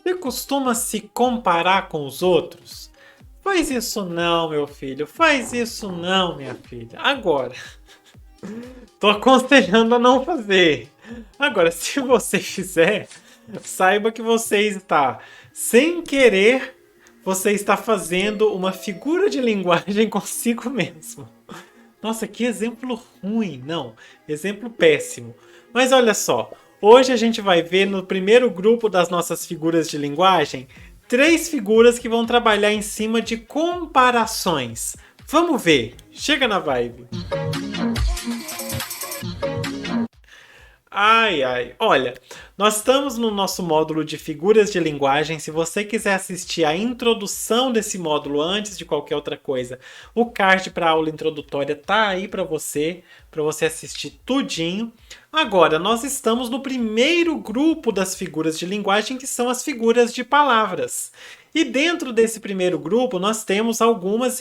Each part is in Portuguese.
Você costuma se comparar com os outros? Faz isso não, meu filho. Faz isso não, minha filha. Agora, tô aconselhando a não fazer. Agora, se você fizer, saiba que você está, sem querer, você está fazendo uma figura de linguagem consigo mesmo. Nossa, que exemplo ruim. Não, exemplo péssimo. Mas olha só, hoje a gente vai ver no primeiro grupo das nossas figuras de linguagem três figuras que vão trabalhar em cima de comparações. Vamos ver. Chega na vibe. Ai, ai. Olha, nós estamos no nosso módulo de figuras de linguagem. Se você quiser assistir a introdução desse módulo antes de qualquer outra coisa, o card para a aula introdutória tá aí para você assistir tudinho. Agora, nós estamos no primeiro grupo das figuras de linguagem, que são as figuras de palavras. E dentro desse primeiro grupo, nós temos algumas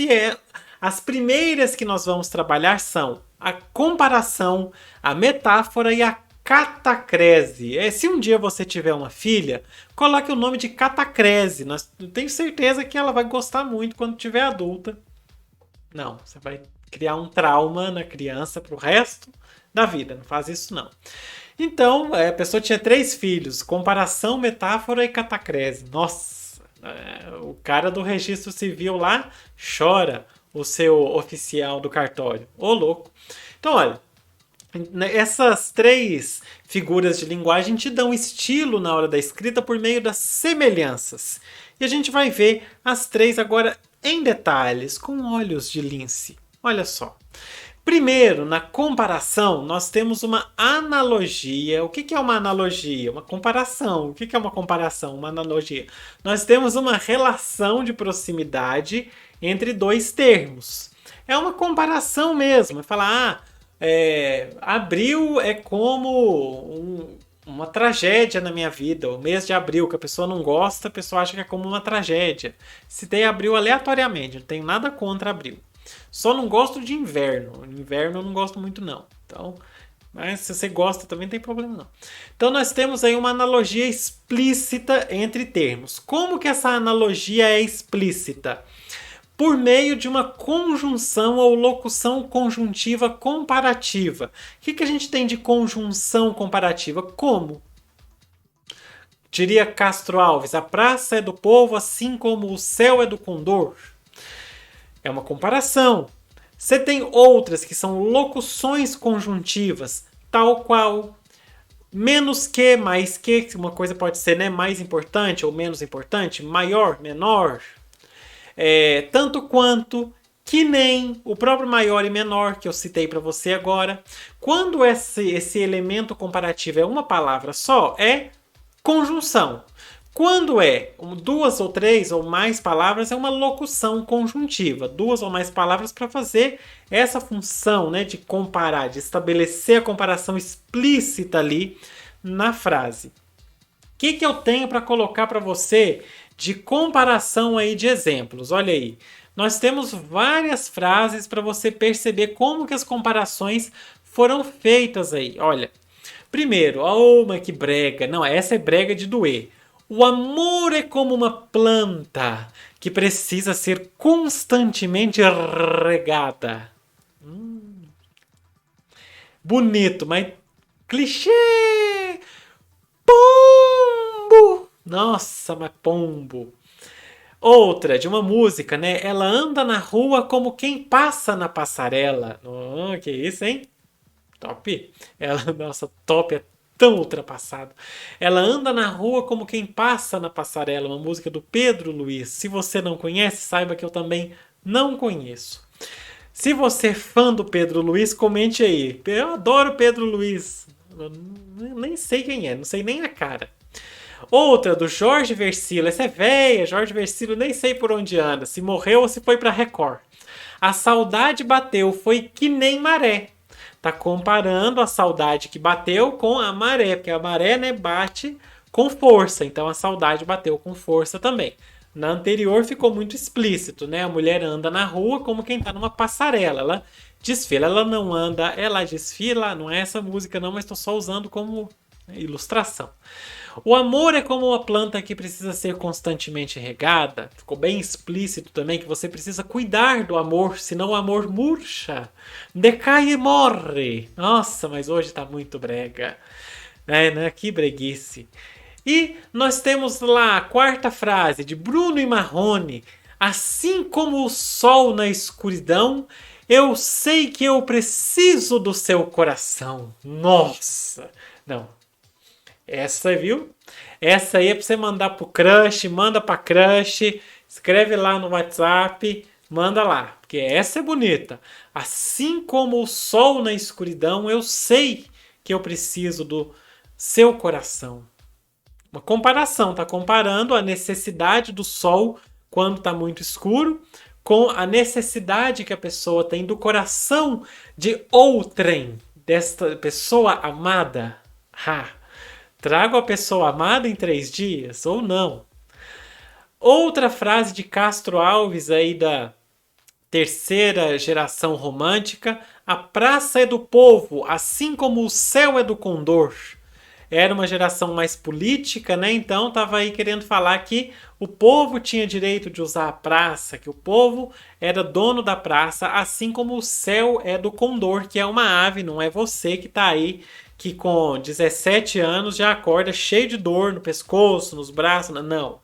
as primeiras que nós vamos trabalhar são a comparação, a metáfora e a catacrese. Se um dia você tiver uma filha, coloque o nome de catacrese. Eu tenho certeza que ela vai gostar muito quando tiver adulta. Não, você vai criar um trauma na criança pro resto da vida. Não faz isso não. Então, a pessoa tinha 3 filhos. Comparação, metáfora e catacrese. Nossa, o cara do registro civil lá chora, o seu oficial do cartório. Ô, louco. Então, olha, essas 3 figuras de linguagem te dão estilo na hora da escrita por meio das semelhanças. E a gente vai ver as 3 agora em detalhes, com olhos de lince. Olha só. Primeiro, na comparação, nós temos uma analogia. O que é uma analogia? Uma comparação. O que é uma comparação? Uma analogia. Nós temos uma relação de proximidade entre 2 termos. É uma comparação mesmo. É falar, abril é como uma tragédia na minha vida. O mês de abril, que a pessoa não gosta, a pessoa acha que é como uma tragédia. Citei abril aleatoriamente, não tenho nada contra abril. Só não gosto de inverno. Inverno eu não gosto muito, não. Então, mas se você gosta também não tem problema, não. Então nós temos aí uma analogia explícita entre termos. Como que essa analogia é explícita? Por meio de uma conjunção ou locução conjuntiva comparativa. O que a gente tem de conjunção comparativa? Como? Diria Castro Alves, a praça é do povo assim como o céu é do condor. É uma comparação. Você tem outras que são locuções conjuntivas, tal qual, menos que, mais que, uma coisa pode ser, né, mais importante ou menos importante, maior, menor, tanto quanto, que nem, o próprio maior e menor que eu citei para você agora. Quando esse elemento comparativo é uma palavra só, é conjunção. Quando é 2 ou 3 ou mais palavras, é uma locução conjuntiva. 2 ou mais palavras para fazer essa função, né, de comparar, de estabelecer a comparação explícita ali na frase. O que eu tenho para colocar para você de comparação aí de exemplos? Olha aí. Nós temos várias frases para você perceber como que as comparações foram feitas aí. Olha, primeiro, mas que brega. Não, essa é brega de doer. O amor é como uma planta que precisa ser constantemente regada. Bonito, mas clichê! Pombo! Nossa, mas pombo. Outra, de uma música, né? Ela anda na rua como quem passa na passarela. Oh, que isso, hein? Top. Nossa, top é tão ultrapassado. Ela anda na rua como quem passa na passarela. Uma música do Pedro Luiz. Se você não conhece, saiba que eu também não conheço. Se você é fã do Pedro Luiz, comente aí. Eu adoro Pedro Luiz. Eu nem sei quem é, não sei nem a cara. Outra, do Jorge Versilo. Essa é véia, Jorge Versilo, nem sei por onde anda. Se morreu ou se foi pra Record. A saudade bateu, foi que nem maré. Tá comparando a saudade que bateu com a maré, porque a maré, né, bate com força, então a saudade bateu com força também. Na anterior ficou muito explícito, né? A mulher anda na rua como quem tá numa passarela, ela desfila, ela não anda, ela desfila, não é essa música não, mas tô só usando como Ilustração. O amor é como uma planta que precisa ser constantemente regada. Ficou bem explícito também que você precisa cuidar do amor, senão o amor murcha, decai e morre. Nossa, mas hoje tá muito brega. Né? Que breguice. E nós temos lá a quarta frase de Bruno e Marrone. Assim como o sol na escuridão, eu sei que eu preciso do seu coração. Nossa! Não. Essa, viu? Essa aí é pra você mandar pro crush, manda pra crush, escreve lá no WhatsApp, manda lá, porque essa é bonita. Assim como o sol na escuridão, eu sei que eu preciso do seu coração. Uma comparação, tá comparando a necessidade do sol quando tá muito escuro com a necessidade que a pessoa tem do coração de outrem, desta pessoa amada. Trago a pessoa amada em 3 dias ou não? Outra frase de Castro Alves aí da terceira geração romântica: a praça é do povo, assim como o céu é do condor. Era uma geração mais política, né? Então estava aí querendo falar que o povo tinha direito de usar a praça, que o povo era dono da praça, assim como o céu é do condor, que é uma ave, não é você que está aí que com 17 anos já acorda cheio de dor no pescoço, nos braços. Não.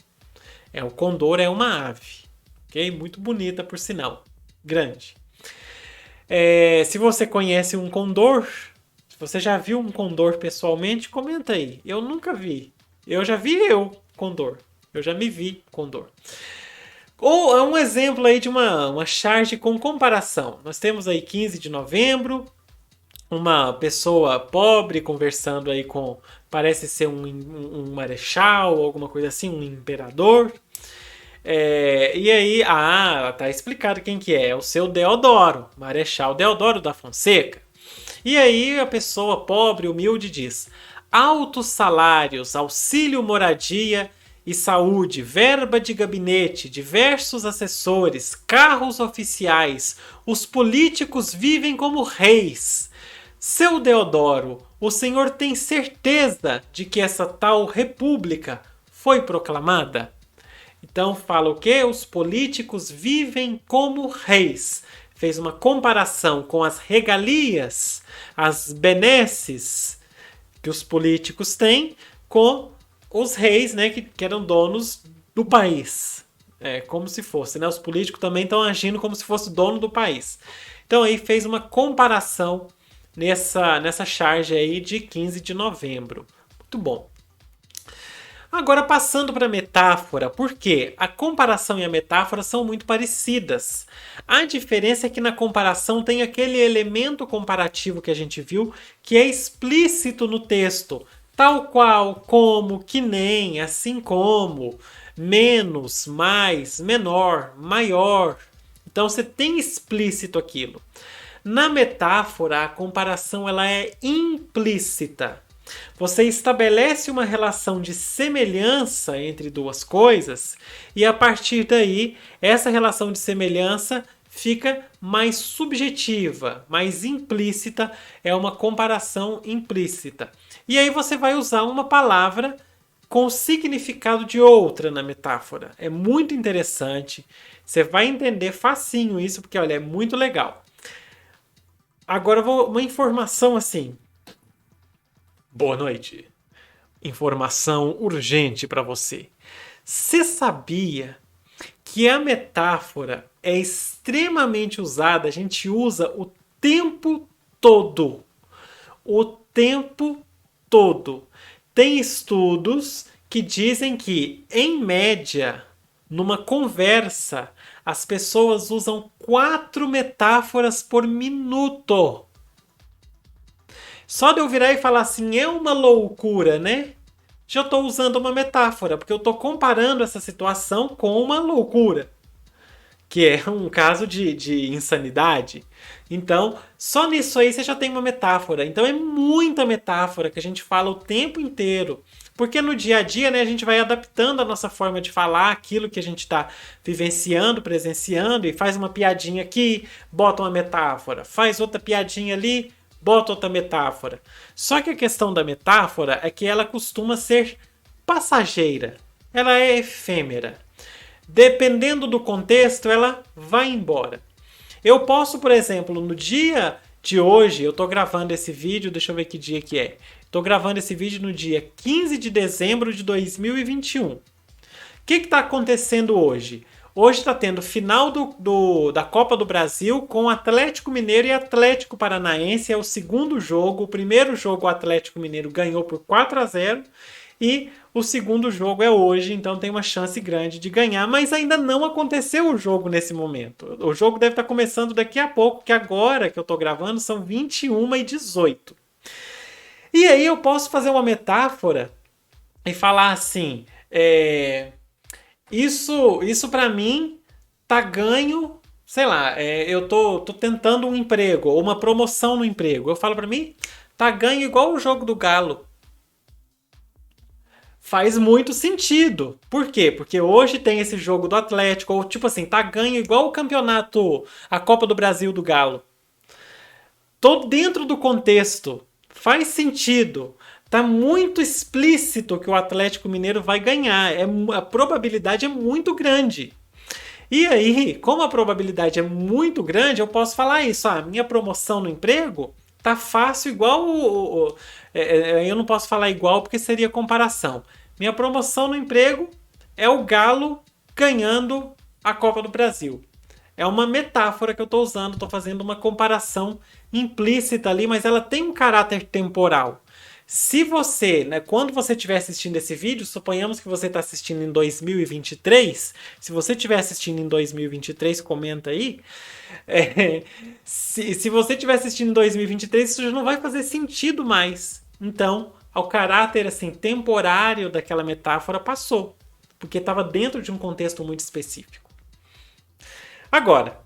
O condor é uma ave. Ok? Muito bonita, por sinal. Grande. Se você conhece um condor, se você já viu um condor pessoalmente, comenta aí. Eu nunca vi. Eu já vi condor. Eu já me vi condor. Ou é um exemplo aí de uma charge com comparação. Nós temos aí 15 de novembro, uma pessoa pobre conversando aí com, parece ser um marechal, alguma coisa assim, um imperador. E aí, tá explicado quem que é o seu Deodoro, Marechal Deodoro da Fonseca. E aí a pessoa pobre, humilde diz: altos salários, auxílio moradia e saúde, verba de gabinete, diversos assessores, carros oficiais, os políticos vivem como reis. Seu Deodoro, o senhor tem certeza de que essa tal república foi proclamada? Então fala o quê? Os políticos vivem como reis. Fez uma comparação com as regalias, as benesses que os políticos têm com os reis, né, que eram donos do país. Como se fosse, né? Os políticos também estão agindo como se fosse dono do país. Então aí fez uma comparação nessa charge aí de 15 de novembro. Muito bom. Agora passando para a metáfora, porque a comparação e a metáfora são muito parecidas. A diferença é que na comparação tem aquele elemento comparativo que a gente viu que é explícito no texto. Tal qual, como, que nem, assim como, menos, mais, menor, maior. Então você tem explícito aquilo. Na metáfora, a comparação ela é implícita. Você estabelece uma relação de semelhança entre duas coisas e a partir daí essa relação de semelhança fica mais subjetiva, mais implícita, é uma comparação implícita. E aí você vai usar uma palavra com o significado de outra na metáfora. É muito interessante, você vai entender facinho isso, porque olha, é muito legal. Agora uma informação assim. Boa noite. Informação urgente para você. Você sabia que a metáfora é extremamente usada? A gente usa o tempo todo. O tempo todo. Tem estudos que dizem que, em média, numa conversa, as pessoas usam 4 metáforas por minuto. Só de eu virar e falar assim, é uma loucura, né? Já estou usando uma metáfora, porque eu estou comparando essa situação com uma loucura, que é um caso de insanidade. Então, só nisso aí você já tem uma metáfora. Então é muita metáfora que a gente fala o tempo inteiro. Porque no dia a dia, né, a gente vai adaptando a nossa forma de falar, aquilo que a gente está vivenciando, presenciando, e faz uma piadinha aqui, bota uma metáfora. Faz outra piadinha ali, boto outra metáfora. Só que a questão da metáfora é que ela costuma ser passageira. Ela é efêmera. Dependendo do contexto, ela vai embora. Eu posso, por exemplo, no dia de hoje, eu estou gravando esse vídeo, deixa eu ver que dia que é. Estou gravando esse vídeo no dia 15 de dezembro de 2021. O que está acontecendo hoje? Hoje está tendo final da Copa do Brasil com Atlético Mineiro e Atlético Paranaense. É o segundo jogo. O primeiro jogo o Atlético Mineiro ganhou por 4-0 e o segundo jogo é hoje, então tem uma chance grande de ganhar, mas ainda não aconteceu o jogo nesse momento. O jogo deve estar começando daqui a pouco, que agora que eu estou gravando são 21h18. E aí eu posso fazer uma metáfora e falar assim, isso para mim tá ganho, sei lá, eu tô tentando um emprego, ou uma promoção no emprego. Eu falo para mim, tá ganho igual o jogo do Galo. Faz muito sentido. Por quê? Porque hoje tem esse jogo do Atlético, ou tipo assim, tá ganho igual o campeonato, a Copa do Brasil do Galo. Tô dentro do contexto. Faz sentido. Tá muito explícito que o Atlético Mineiro vai ganhar. A probabilidade é muito grande. E aí, como a probabilidade é muito grande, eu posso falar isso. Minha promoção no emprego tá fácil igual eu não posso falar igual porque seria comparação. Minha promoção no emprego é o Galo ganhando a Copa do Brasil. É uma metáfora que eu estou usando, estou fazendo uma comparação implícita ali, mas ela tem um caráter temporal. Se você, quando você estiver assistindo esse vídeo, suponhamos que você está assistindo em 2023, se você estiver assistindo em 2023, comenta aí. Se você estiver assistindo em 2023, isso já não vai fazer sentido mais. Então, o caráter assim, temporário daquela metáfora passou, porque estava dentro de um contexto muito específico. Agora,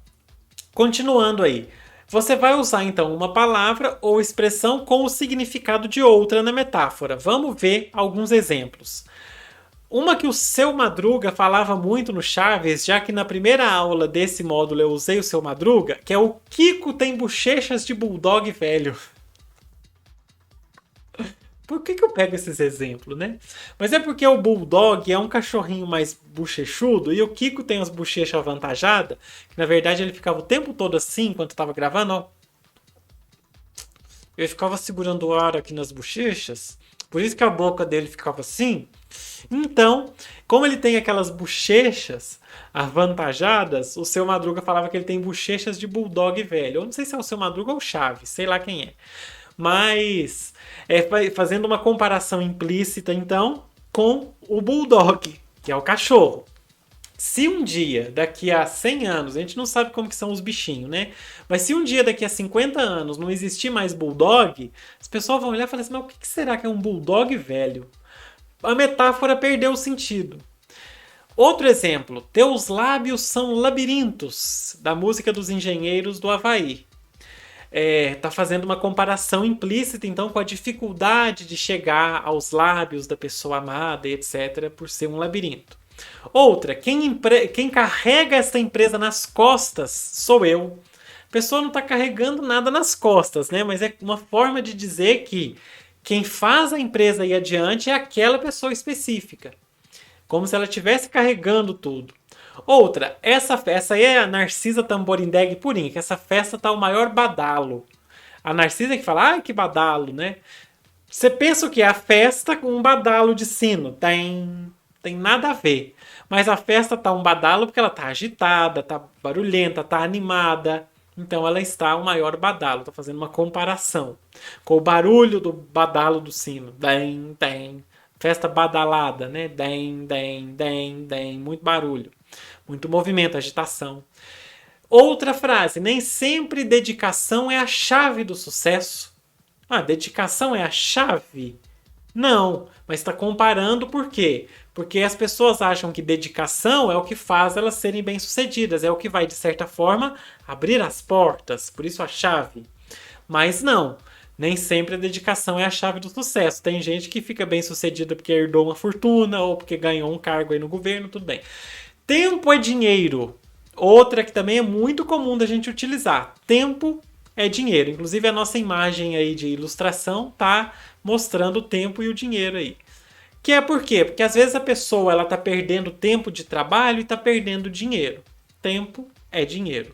continuando aí. Você vai usar então uma palavra ou expressão com o significado de outra na metáfora. Vamos ver alguns exemplos. Uma que o Seu Madruga falava muito no Chaves, já que na primeira aula desse módulo eu usei o Seu Madruga, que é o Kiko tem bochechas de bulldog velho. Por que eu pego esses exemplos, né? Mas é porque o Bulldog é um cachorrinho mais bochechudo e o Kiko tem as bochechas avantajadas, que na verdade ele ficava o tempo todo assim, enquanto estava gravando, ó. Ele ficava segurando o ar aqui nas bochechas, por isso que a boca dele ficava assim. Então, como ele tem aquelas bochechas avantajadas, o Seu Madruga falava que ele tem bochechas de Bulldog velho. Eu não sei se é o Seu Madruga ou o Chaves, sei lá quem é. Mas fazendo uma comparação implícita, então, com o Bulldog, que é o cachorro. Se um dia, daqui a 100 anos, a gente não sabe como que são os bichinhos, né? Mas se um dia, daqui a 50 anos, não existir mais Bulldog, as pessoas vão olhar e falar assim, mas o que será que é um Bulldog velho? A metáfora perdeu o sentido. Outro exemplo, teus lábios são labirintos, da música dos Engenheiros do Havaí. Tá fazendo uma comparação implícita, então, com a dificuldade de chegar aos lábios da pessoa amada, etc., por ser um labirinto. Outra, quem carrega essa empresa nas costas sou eu. A pessoa não está carregando nada nas costas, né? Mas é uma forma de dizer que quem faz a empresa ir adiante é aquela pessoa específica. Como se ela estivesse carregando tudo. Outra, essa aí é a Narcisa Tamborindeg Purim, que essa festa tá o maior badalo. A Narcisa que fala, ai que badalo, né? Você pensa o que? A festa com um badalo de sino. Tem nada a ver. Mas a festa tá um badalo porque ela tá agitada, tá barulhenta, tá animada. Então ela está o maior badalo. Tô fazendo uma comparação com o barulho do badalo do sino. Tem. Festa badalada, né? Tem. Muito barulho. Muito movimento, agitação. Outra frase, nem sempre dedicação é a chave do sucesso. Dedicação é a chave? Não, mas está comparando por quê? Porque as pessoas acham que dedicação é o que faz elas serem bem-sucedidas, é o que vai, de certa forma, abrir as portas, por isso a chave. Mas não, nem sempre a dedicação é a chave do sucesso. Tem gente que fica bem-sucedida porque herdou uma fortuna ou porque ganhou um cargo aí no governo, tudo bem. Tempo é dinheiro. Outra que também é muito comum da gente utilizar. Tempo é dinheiro. Inclusive a nossa imagem aí de ilustração tá mostrando o tempo e o dinheiro aí. Que é por quê? Porque às vezes a pessoa ela tá perdendo tempo de trabalho e tá perdendo dinheiro. Tempo é dinheiro.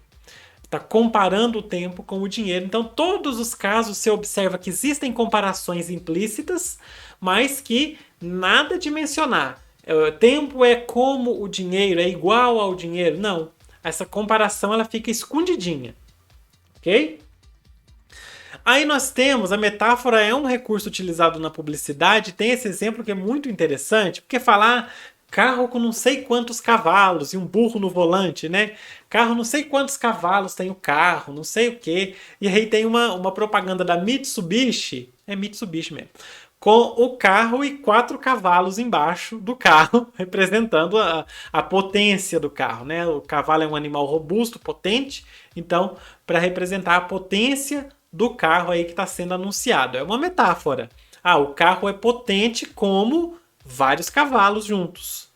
Está comparando o tempo com o dinheiro. Então, todos os casos você observa que existem comparações implícitas, mas que nada de mencionar. Tempo é como o dinheiro, é igual ao dinheiro. Não. Essa comparação ela fica escondidinha. Ok? Aí nós temos, a metáfora é um recurso utilizado na publicidade, tem esse exemplo que é muito interessante, porque falar carro com não sei quantos cavalos e um burro no volante, né? Carro não sei quantos cavalos tem o carro, não sei o quê. E aí tem uma propaganda da Mitsubishi, é Mitsubishi mesmo, com o carro e 4 cavalos embaixo do carro, representando a potência do carro, né? O cavalo é um animal robusto, potente, então, para representar a potência do carro aí que está sendo anunciado. É uma metáfora. Ah, o carro é potente como vários cavalos juntos.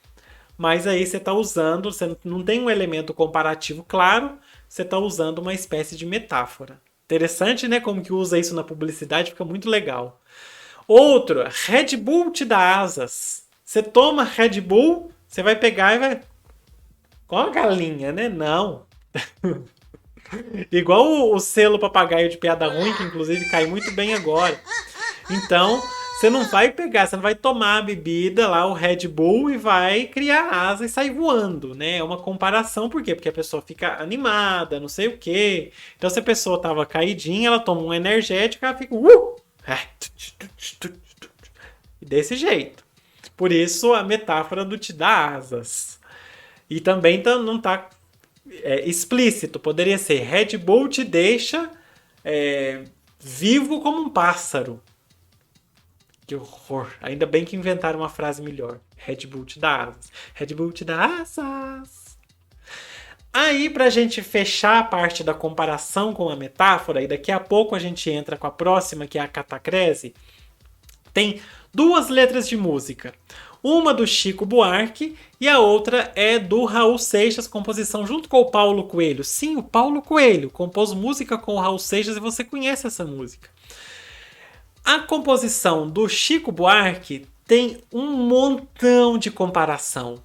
Mas aí você está usando, você não tem um elemento comparativo claro, você está usando uma espécie de metáfora. Interessante, né? Como que usa isso na publicidade, fica muito legal. Outro, Red Bull te dá asas. Você toma Red Bull, você vai pegar e vai. Com a galinha, né? Não. Igual o selo papagaio de piada ruim, que inclusive cai muito bem agora. Então, você não vai pegar, você não vai tomar a bebida lá, o Red Bull, e vai criar asa e sair voando, né? É uma comparação, por quê? Porque a pessoa fica animada, não sei o quê. Então, se a pessoa tava caidinha, ela toma um energético, ela fica. Desse jeito. Por isso, a metáfora do te dá asas. E também não tá explícito. Poderia ser Red Bull te deixa vivo como um pássaro. Que horror. Ainda bem que inventaram uma frase melhor. Red Bull te dá asas. Red Bull te dá asas. Aí, pra gente fechar a parte da comparação com a metáfora, e daqui a pouco a gente entra com a próxima, que é a catacrese, tem 2 letras de música. Uma do Chico Buarque e a outra é do Raul Seixas, composição junto com o Paulo Coelho. Sim, o Paulo Coelho compôs música com o Raul Seixas e você conhece essa música. A composição do Chico Buarque tem um montão de comparação.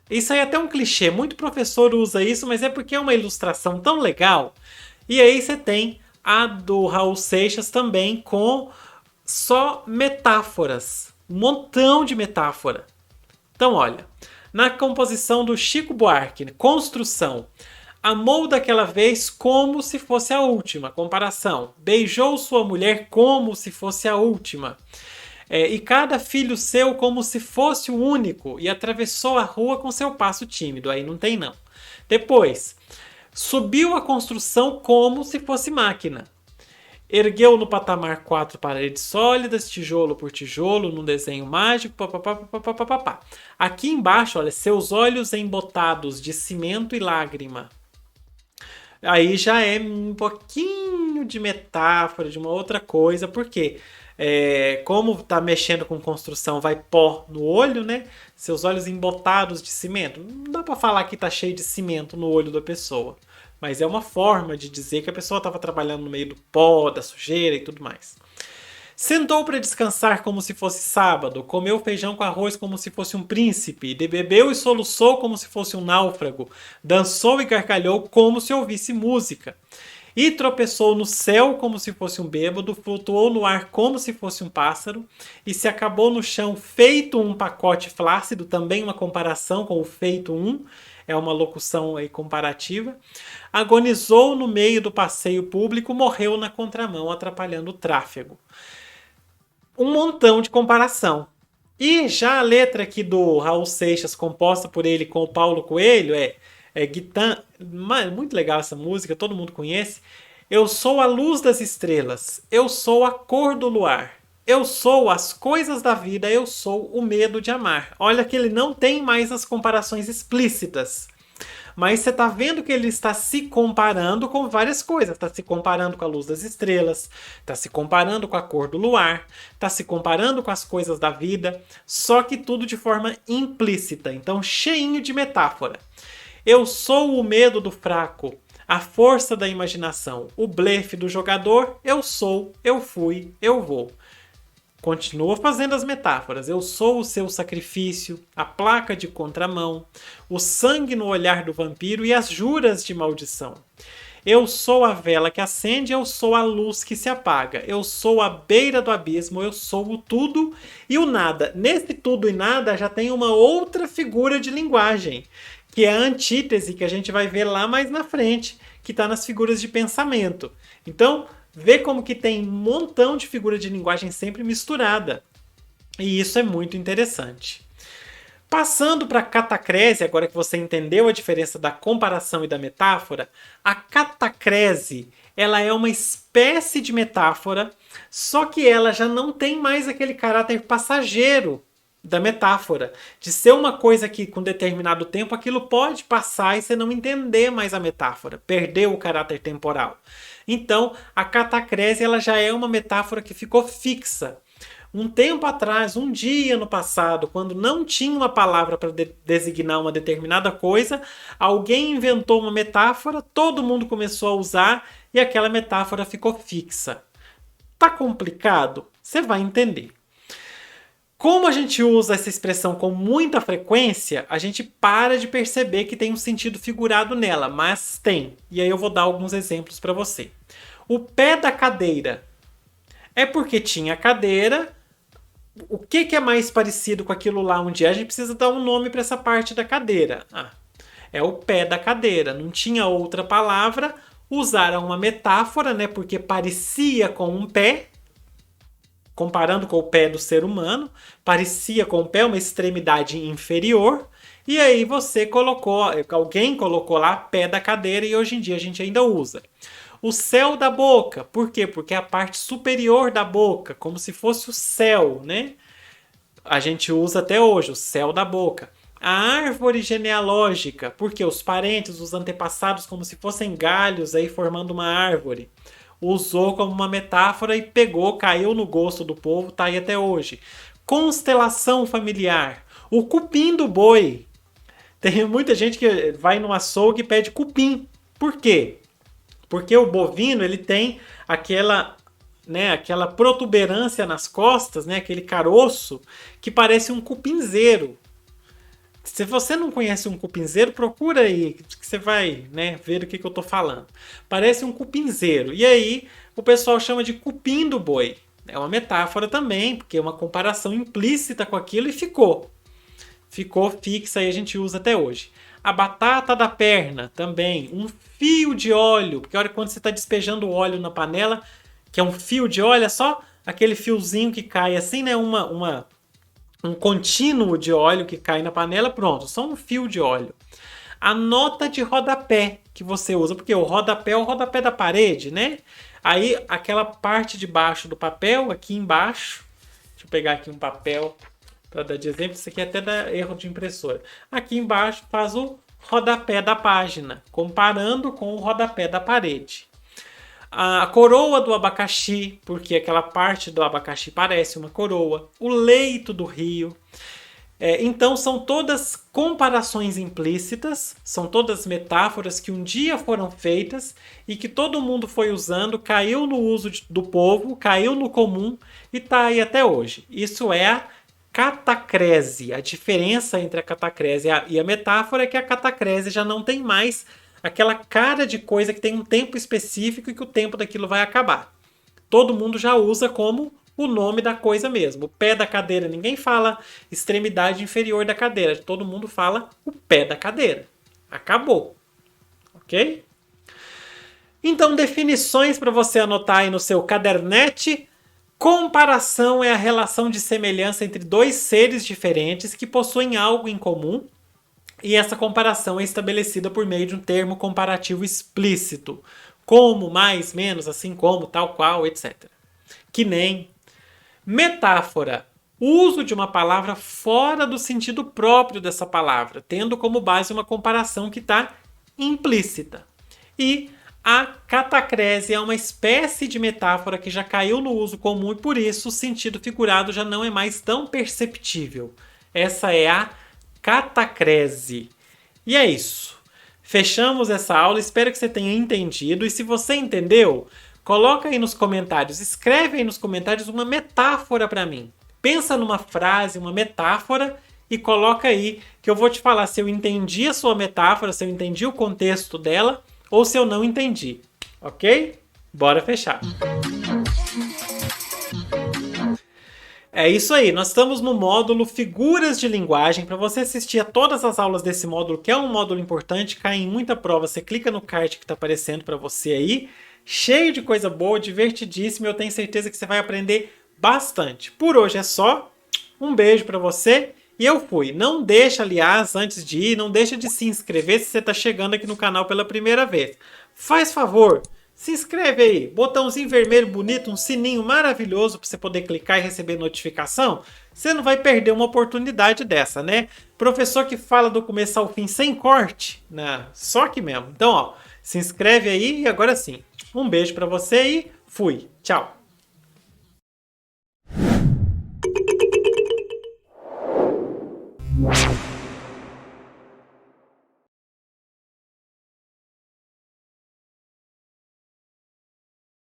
Isso aí é até um clichê, muito professor usa isso, mas é porque é uma ilustração tão legal. E aí você tem a do Raul Seixas também com só metáforas. Um montão de metáfora. Então, olha, na composição do Chico Buarque, construção, amou daquela vez como se fosse a última. Comparação, beijou sua mulher como se fosse a última. E cada filho seu como se fosse o único. E atravessou a rua com seu passo tímido. Aí não tem não. Depois, subiu a construção como se fosse máquina. Ergueu no patamar 4 paredes sólidas, tijolo por tijolo, num desenho mágico, papapá. Aqui embaixo, olha, seus olhos embotados de cimento e lágrima. Aí já é um pouquinho de metáfora, de uma outra coisa, porque como tá mexendo com construção, vai pó no olho, né? Seus olhos embotados de cimento. Não dá para falar que tá cheio de cimento no olho da pessoa. Mas é uma forma de dizer que a pessoa estava trabalhando no meio do pó, da sujeira e tudo mais. Sentou para descansar como se fosse sábado, comeu feijão com arroz como se fosse um príncipe, bebeu e soluçou como se fosse um náufrago, dançou e gargalhou como se ouvisse música. E tropeçou no céu como se fosse um bêbado, flutuou no ar como se fosse um pássaro, e se acabou no chão feito um pacote flácido, também uma comparação com o feito um, é uma locução aí comparativa. Agonizou no meio do passeio público, morreu na contramão, atrapalhando o tráfego. Um montão de comparação. E já a letra aqui do Raul Seixas, composta por ele com o Paulo Coelho, guitarra. Muito legal essa música, todo mundo conhece. Eu sou a luz das estrelas, eu sou a cor do luar, eu sou as coisas da vida, eu sou o medo de amar. Olha que ele não tem mais as comparações explícitas. Mas você está vendo que ele está se comparando com várias coisas. Está se comparando com a luz das estrelas, está se comparando com a cor do luar, está se comparando com as coisas da vida, só que tudo de forma implícita, então cheinho de metáfora. Eu sou o medo do fraco, a força da imaginação, o blefe do jogador, eu sou, eu fui, eu vou. Continua fazendo as metáforas. Eu sou o seu sacrifício, a placa de contramão, o sangue no olhar do vampiro e as juras de maldição. Eu sou a vela que acende, eu sou a luz que se apaga. Eu sou a beira do abismo, eu sou o tudo e o nada. Nesse tudo e nada já tem uma outra figura de linguagem, que é a antítese, que a gente vai ver lá mais na frente, que está nas figuras de pensamento. Então, vê como que tem um montão de figura de linguagem sempre misturada. E isso é muito interessante. Passando para a catacrese, agora que você entendeu a diferença da comparação e da metáfora, a catacrese ela é uma espécie de metáfora, só que ela já não tem mais aquele caráter passageiro da metáfora, de ser uma coisa que com determinado tempo aquilo pode passar e você não entender mais a metáfora, perder o caráter temporal. Então, a catacrese ela já é uma metáfora que ficou fixa. Um tempo atrás, um dia no passado, quando não tinha uma palavra para designar uma determinada coisa, alguém inventou uma metáfora, todo mundo começou a usar e aquela metáfora ficou fixa. Tá complicado? Você vai entender. Como a gente usa essa expressão com muita frequência, a gente para de perceber que tem um sentido figurado nela, mas tem. E aí eu vou dar alguns exemplos para você. O pé da cadeira é porque tinha cadeira. O que é mais parecido com aquilo lá um dia? A gente precisa dar um nome para essa parte da cadeira. É o pé da cadeira. Não tinha outra palavra. Usaram uma metáfora, né? Porque parecia com um pé. Comparando com o pé do ser humano. Parecia com o pé, uma extremidade inferior. E aí alguém colocou lá pé da cadeira e hoje em dia a gente ainda usa. O céu da boca, por quê? Porque é a parte superior da boca, como se fosse o céu, né? A gente usa até hoje, o céu da boca. A árvore genealógica, porque os parentes, os antepassados, como se fossem galhos aí formando uma árvore. Usou como uma metáfora e pegou, caiu no gosto do povo, tá aí até hoje. Constelação familiar. O cupim do boi. Tem muita gente que vai no açougue e pede cupim. Por quê? Porque o bovino ele tem aquela protuberância nas costas, né, aquele caroço que parece um cupinzeiro. Se você não conhece um cupinzeiro, procura aí, que você vai, né, ver do que eu estou falando. Parece um cupinzeiro. E aí o pessoal chama de cupim do boi. É uma metáfora também, porque é uma comparação implícita com aquilo e ficou. Ficou fixa e a gente usa até hoje. A batata da perna também, um fio de óleo, porque olha quando você está despejando o óleo na panela, que é um fio de óleo, é só aquele fiozinho que cai assim, né? Um contínuo de óleo que cai na panela, pronto, só um fio de óleo. A nota de rodapé que você usa, porque o rodapé é o rodapé da parede, né? Aí aquela parte de baixo do papel, aqui embaixo, deixa eu pegar aqui um papel para dar de exemplo, isso aqui até dá erro de impressora. Aqui embaixo faz o rodapé da página, comparando com o rodapé da parede. A coroa do abacaxi, porque aquela parte do abacaxi parece uma coroa. O leito do rio. Então são todas comparações implícitas, são todas metáforas que um dia foram feitas e que todo mundo foi usando, caiu no uso do povo, caiu no comum e está aí até hoje. Isso é a catacrese. A diferença entre a catacrese e a metáfora é que a catacrese já não tem mais aquela cara de coisa que tem um tempo específico e que o tempo daquilo vai acabar. Todo mundo já usa como o nome da coisa mesmo. O pé da cadeira, ninguém fala extremidade inferior da cadeira. Todo mundo fala o pé da cadeira. Acabou. Ok? Então, definições para você anotar aí no seu cadernete. Comparação é a relação de semelhança entre dois seres diferentes que possuem algo em comum. E essa comparação é estabelecida por meio de um termo comparativo explícito. Como, mais, menos, assim como, tal qual, etc. Que nem metáfora. Uso de uma palavra fora do sentido próprio dessa palavra, tendo como base uma comparação que está implícita. E a catacrese é uma espécie de metáfora que já caiu no uso comum e por isso o sentido figurado já não é mais tão perceptível. Essa é a catacrese. E é isso. Fechamos essa aula, espero que você tenha entendido. E se você entendeu, coloca aí nos comentários, escreve aí nos comentários uma metáfora para mim. Pensa numa frase, uma metáfora e coloca aí que eu vou te falar se eu entendi a sua metáfora, se eu entendi o contexto dela ou se eu não entendi, ok? Bora fechar. É isso aí, nós estamos no módulo Figuras de Linguagem. Para você assistir a todas as aulas desse módulo, que é um módulo importante, cai em muita prova, você clica no card que está aparecendo para você aí. Cheio de coisa boa, divertidíssimo, eu tenho certeza que você vai aprender bastante. Por hoje é só, um beijo para você e eu fui. Não deixa, aliás, antes de ir, não deixa de se inscrever se você está chegando aqui no canal pela primeira vez. Faz favor, se inscreve aí, botãozinho vermelho bonito, um sininho maravilhoso para você poder clicar e receber notificação. Você não vai perder uma oportunidade dessa, né? Professor que fala do começo ao fim sem corte, né? Só aqui mesmo. Então, ó, se inscreve aí e agora sim. Um beijo para você e fui. Tchau.